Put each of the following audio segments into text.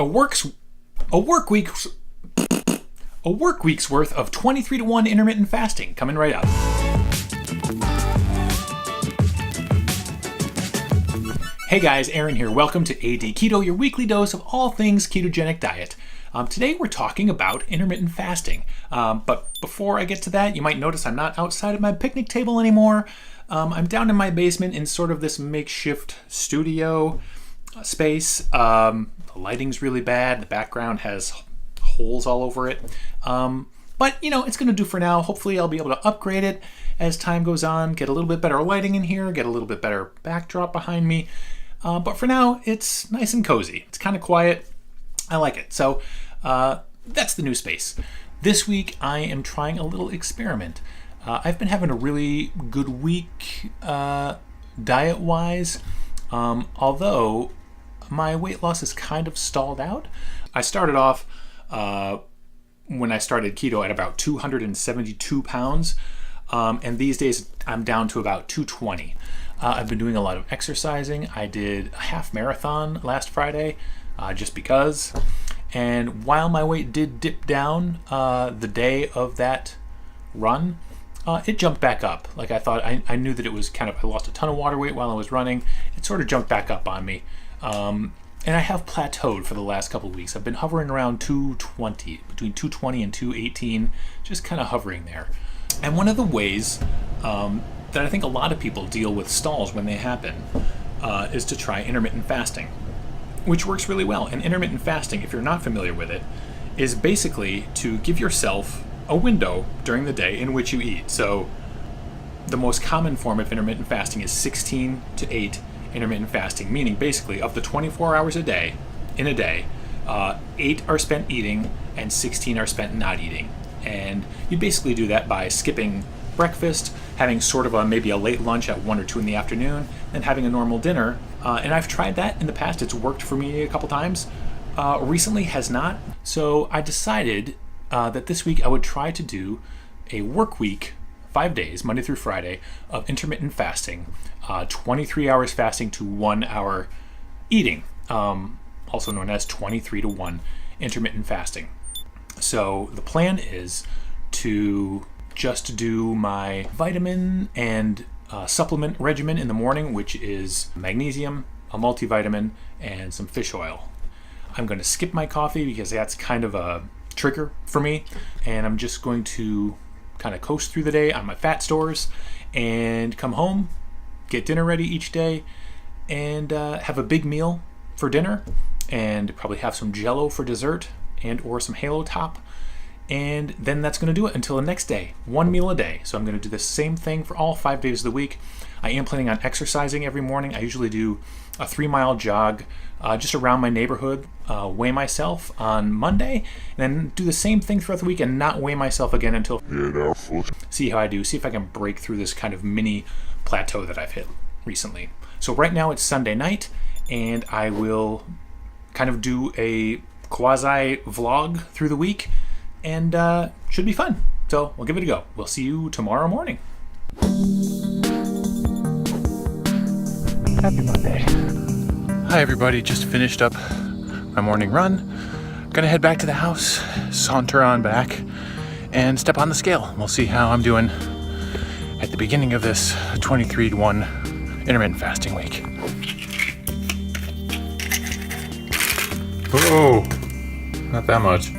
a work week's worth of 23-to-1 intermittent fasting coming right up. Hey guys, Aaron here. Welcome to AD Keto, your weekly dose of all things ketogenic diet. Today we're talking about intermittent fasting. But before I get to that, you might notice I'm not outside of my picnic table anymore. I'm down in my basement in sort of this makeshift studio space. The lighting's really bad. The background has holes all over it. But, it's going to do for now. Hopefully I'll be able to upgrade it as time goes on, get a little bit better lighting in here, get a little bit better backdrop behind me. But for now, it's nice and cozy. It's kind of quiet. I like it. So that's the new space. This week, I am trying a little experiment. I've been having a really good week diet-wise, although my weight loss is kind of stalled out. I started off when I started keto at about 272 pounds, and these days I'm down to about 220. I've been doing a lot of exercising. I did a half marathon last Friday, just because. And while my weight did dip down the day of that run, it jumped back up. Like I thought, I knew that it was I lost a ton of water weight while I was running. It sort of jumped back up on me. And I have plateaued for the last couple of weeks. I've been hovering around 220, between 220 and 218, just kind of hovering there. And one of the ways that I think a lot of people deal with stalls when they happen is to try intermittent fasting, which works really well. And intermittent fasting, if you're not familiar with it, is basically to give yourself a window during the day in which you eat. So the most common form of intermittent fasting is 16 to 8 intermittent fasting, meaning basically of the 24 hours in a day, 8 are spent eating and 16 are spent not eating. And you basically do that by skipping breakfast, having sort of maybe a late lunch at 1 or 2 in the afternoon, and having a normal dinner. And I've tried that in the past. It's worked for me a couple times. Recently has not. So I decided that this week I would try to do a work week, 5 days, Monday through Friday, of intermittent fasting, 23 hours fasting to 1 hour eating, also known as 23-to-1 intermittent fasting. So the plan is to just do my vitamin and supplement regimen in the morning, which is magnesium, a multivitamin, and some fish oil. I'm going to skip my coffee because that's kind of a trigger for me, and I'm just going to kind of coast through the day on my fat stores and come home, get dinner ready each day, and have a big meal for dinner, and probably have some Jell-O for dessert and or some Halo Top. And then that's going to do it until the next day, 1 meal a day. So I'm going to do the same thing for all 5 days of the week. I am planning on exercising every morning. I usually do a 3-mile jog just around my neighborhood, weigh myself on Monday, and then do the same thing throughout the week and not weigh myself again until see how I do, see if I can break through this kind of mini plateau that I've hit recently. So right now it's Sunday night, and I will kind of do a quasi vlog through the week, and should be fun. So we'll give it a go. We'll see you tomorrow morning. Happy Monday. Hi everybody, just finished up my morning run. Gonna head back to the house, saunter on back, and step on the scale. We'll see how I'm doing at the beginning of this 23-to-1 intermittent fasting week. Oh, not that much.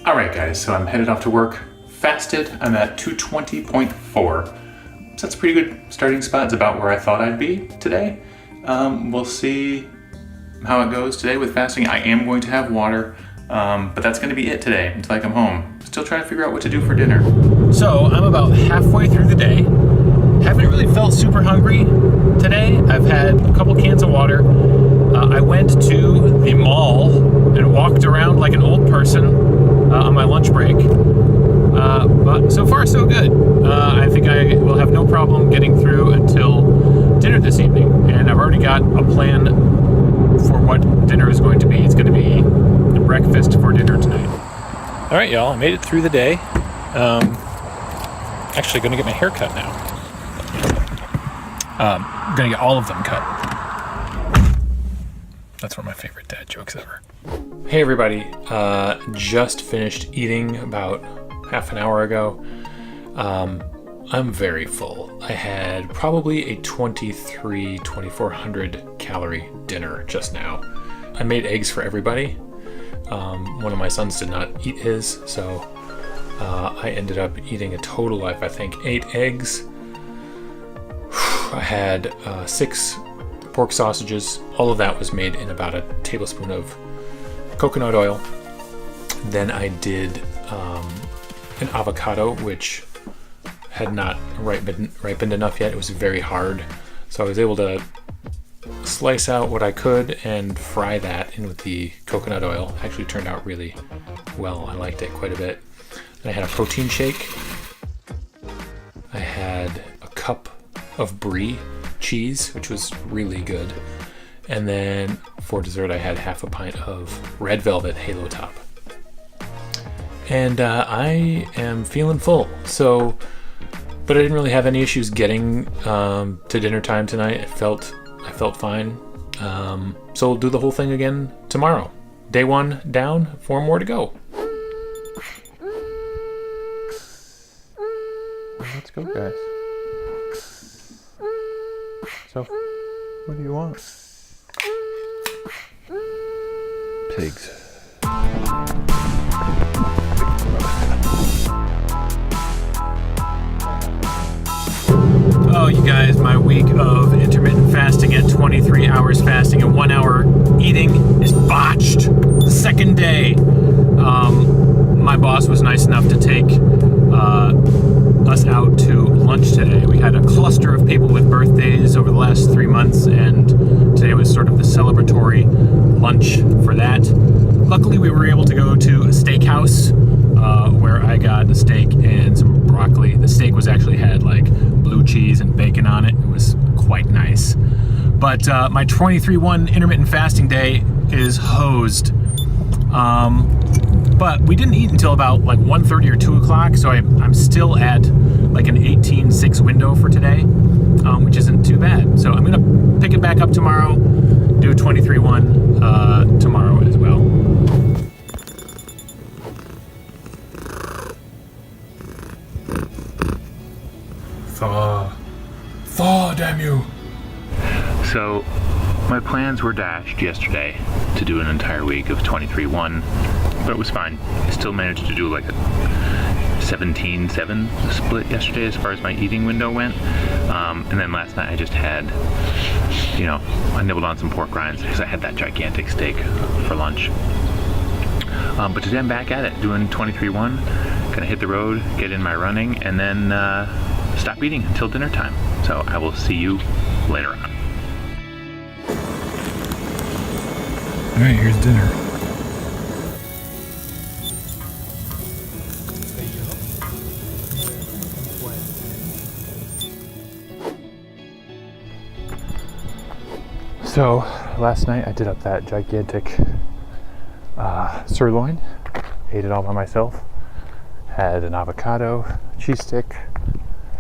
All right, guys, so I'm headed off to work. Fasted, I'm at 220.4. So that's a pretty good starting spot. It's about where I thought I'd be today. We'll see how it goes today with fasting. I am going to have water, but that's going to be it today until I come home. Still trying to figure out what to do for dinner. So I'm about halfway through the day. Haven't really felt super hungry today. I've had a couple cans of water. I went to the mall and walked around like an old person on my lunch break. But so far so good. I think I will have no problem getting through until dinner this evening. And I've already got a plan for what dinner is going to be. It's going to be the breakfast for dinner tonight. All right, y'all, I made it through the day. Actually going to get my hair cut now. I'm going to get all of them cut. That's one of my favorite dad jokes ever. Hey everybody, just finished eating about half an hour ago. I'm very full. I had probably a 2,400 calorie dinner just now. I made eggs for everybody. One of my sons did not eat his, so I ended up eating a total of, I think, 8 eggs. I had 6 pork sausages. All of that was made in about a tablespoon of coconut oil. Then I did an avocado, which had not ripened enough yet. It was very hard. So I was able to slice out what I could and fry that in with the coconut oil. Actually turned out really well. I liked it quite a bit. And I had a protein shake. I had a cup of brie cheese, which was really good. And then for dessert, I had half a pint of red velvet Halo Top. And I am feeling full. But I didn't really have any issues getting to dinner time tonight. I felt fine. So we'll do the whole thing again tomorrow. Day 1 down, 4 more to go. Let's go, guys. So, what do you want? Pigs. Oh, you guys, my week of intermittent fasting at 23 hours fasting and 1 hour eating is botched. The second day. My boss was nice enough to take us out to lunch today. We had a cluster of people with birthdays over the last 3 months, and today was sort of the celebratory lunch for that. Luckily, we were able to go to a steakhouse where I got a steak and some broccoli. The steak actually had like blue cheese and bacon on it. It was quite nice. But my 23-1 intermittent fasting day is hosed. But we didn't eat until about like 1:30 or 2 o'clock, so I'm still at like an 18:6 window for today, which isn't too bad. So I'm gonna pick it back up tomorrow, do 23-1 tomorrow as well. Thaw, damn you. So my plans were dashed yesterday to do an entire week of 23-1, but it was fine. I still managed to do like a 17-7 split yesterday as far as my eating window went. And then last night I just had, I nibbled on some pork rinds because I had that gigantic steak for lunch. But today I'm back at it, doing 23-1, gonna hit the road, get in my running, and then stop eating until dinner time. So I will see you later on. All right, here's dinner. So, last night I did up that gigantic sirloin, ate it all by myself, had an avocado, cheese stick,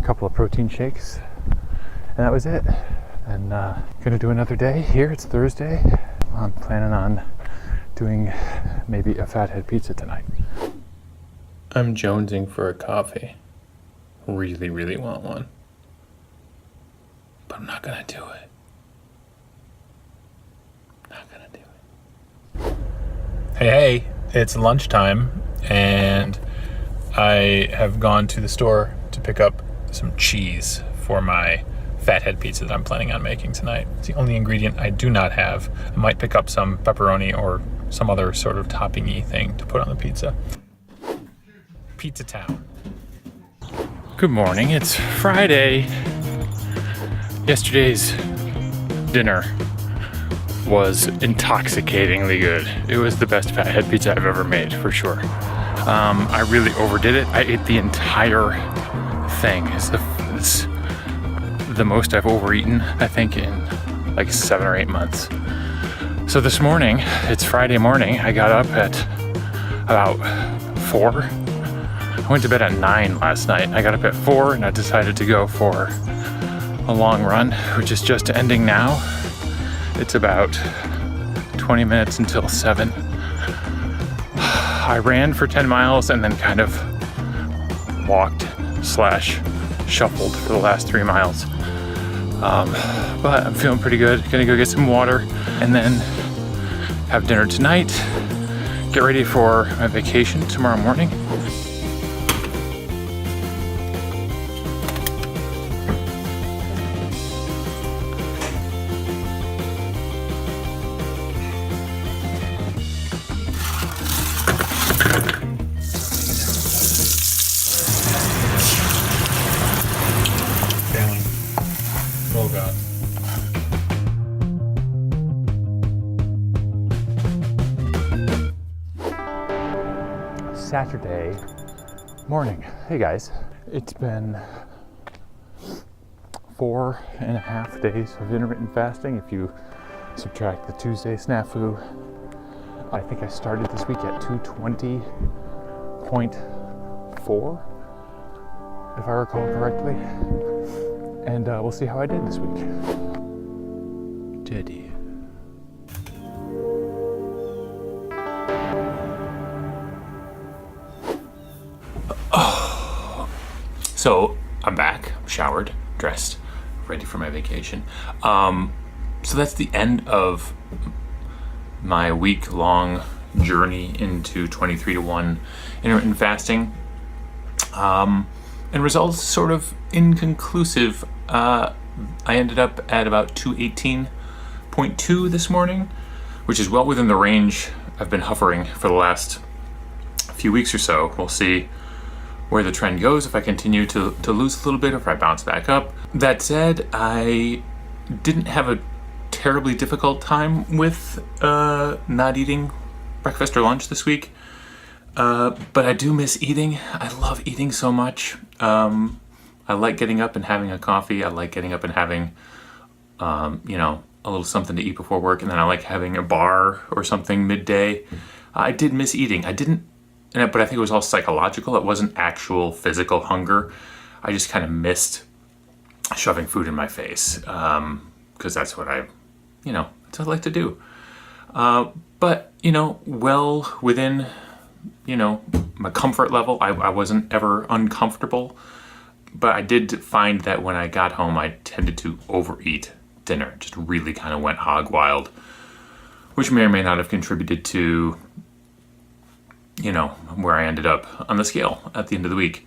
a couple of protein shakes, and that was it. And gonna do another day here. It's Thursday. I'm planning on doing maybe a fathead pizza tonight. I'm jonesing for a coffee. Really, really want one. But I'm not gonna do it. Hey, it's lunchtime, and I have gone to the store to pick up some cheese for my fathead pizza that I'm planning on making tonight. It's the only ingredient I do not have. I might pick up some pepperoni or some other sort of topping-y thing to put on the pizza. Pizza Town. Good morning, it's Friday. Yesterday's dinner was intoxicatingly good. It was the best fathead pizza I've ever made, for sure. I really overdid it. I ate the entire thing. It's the most I've overeaten, I think, in like 7 or 8 months. So this morning, it's Friday morning, I got up at about 4. I went to bed at 9 last night. I got up at 4 and I decided to go for a long run, which is just ending now. It's about 20 minutes until 7. I ran for 10 miles and then kind of walked / shuffled for the last 3 miles. But I'm feeling pretty good. Gonna go get some water and then have dinner tonight. Get ready for my vacation tomorrow morning. Oh God. Saturday morning. Hey guys, it's been 4.5 days of intermittent fasting if you subtract the Tuesday snafu. I think I started this week at 220.4 if I recall correctly, and we'll see how I did this week. Teddy. So I'm back, showered, dressed, ready for my vacation. So that's the end of my week-long journey into 23-to-1 intermittent fasting. And results sort of inconclusive. I ended up at about 218.2 this morning, which is well within the range I've been hovering for the last few weeks or so. We'll see where the trend goes, if I continue to lose a little bit or if I bounce back up. That said, I didn't have a terribly difficult time with not eating breakfast or lunch this week. But I do miss eating. I love eating so much. I like getting up and having a coffee. I like getting up and having, a little something to eat before work. And then I like having a bar or something midday. I did miss eating. But I think it was all psychological. It wasn't actual physical hunger. I just kind of missed shoving food in my face because that's what that's what I like to do. But, well within, my comfort level. I wasn't ever uncomfortable. But I did find that when I got home, I tended to overeat dinner. Just really kind of went hog wild, which may or may not have contributed to where I ended up on the scale at the end of the week.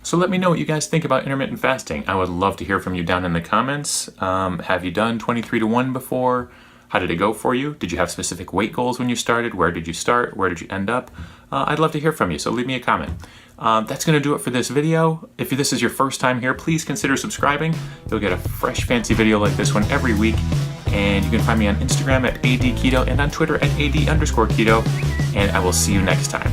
So let me know what you guys think about intermittent fasting. I would love to hear from you down in the comments. Have you done 23-to-1 before? How did it go for you? Did you have specific weight goals when you started? Where did you start? Where did you end up? I'd love to hear from you, so leave me a comment. That's going to do it for this video. If this is your first time here, please consider subscribing. You'll get a fresh, fancy video like this one every week. And you can find me on Instagram at ADKeto and on Twitter at AD_keto. And I will see you next time.